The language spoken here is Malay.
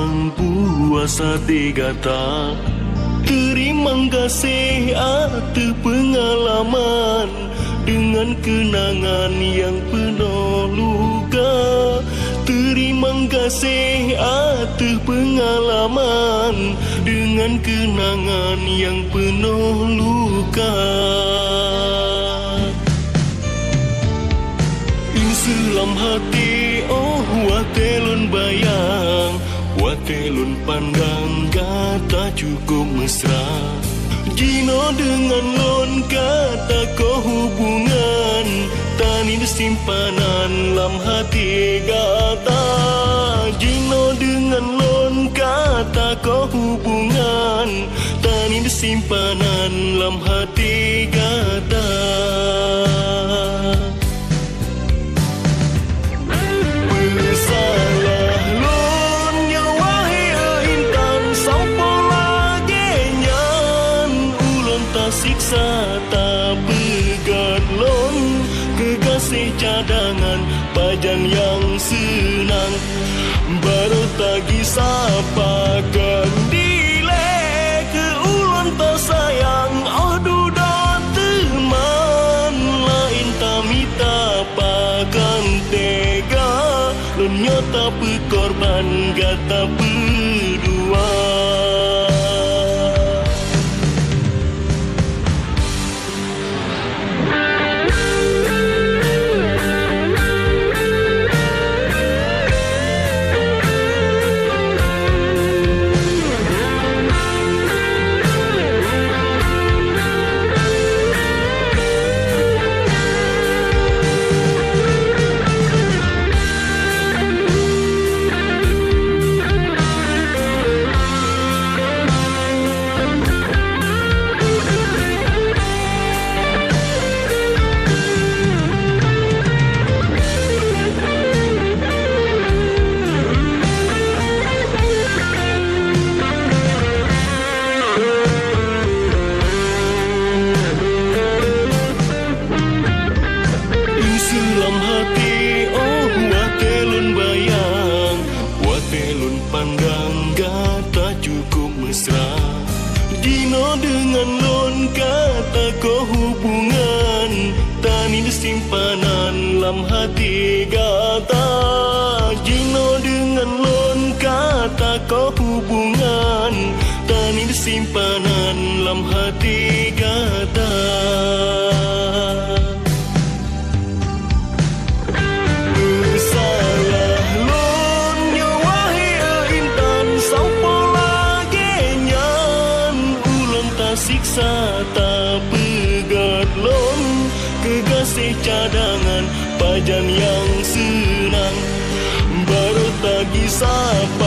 mang puasa tegata. Terima kasih atas pengalaman dengan kenangan yang penuh luka. Terima kasih atas pengalaman dengan kenangan yang penuh luka. Inselam hati oh watelun bayang, watelun pandang kata cukup mesra. Jino dengan lon kata ko hubungan, tani simpanan lam hati gata. Jino dengan lon kata ko hubungan, tani simpanan lam hati gata. Bersalah lon ya wahai intan sampai lagi nyan ulun tak siksa tak begat lon kekasih cadangan pajan yang senang baru tagi sapa kendile ke ulun tak sayang aduh dah teman lain tamita pakan tega lun nyata pekorban gata berdua. Inselam hati oh watelun bayang, watelun pandang gata cukup mesra. Dino dengan lon kata ko hubungan, tani simpanan lam hati gata. Dino dengan lon kata ko hubungan, tani simpanan lam hati gata. Siksa tak pegat lon kekasih cadangan pajan yang senang baru tagi sapa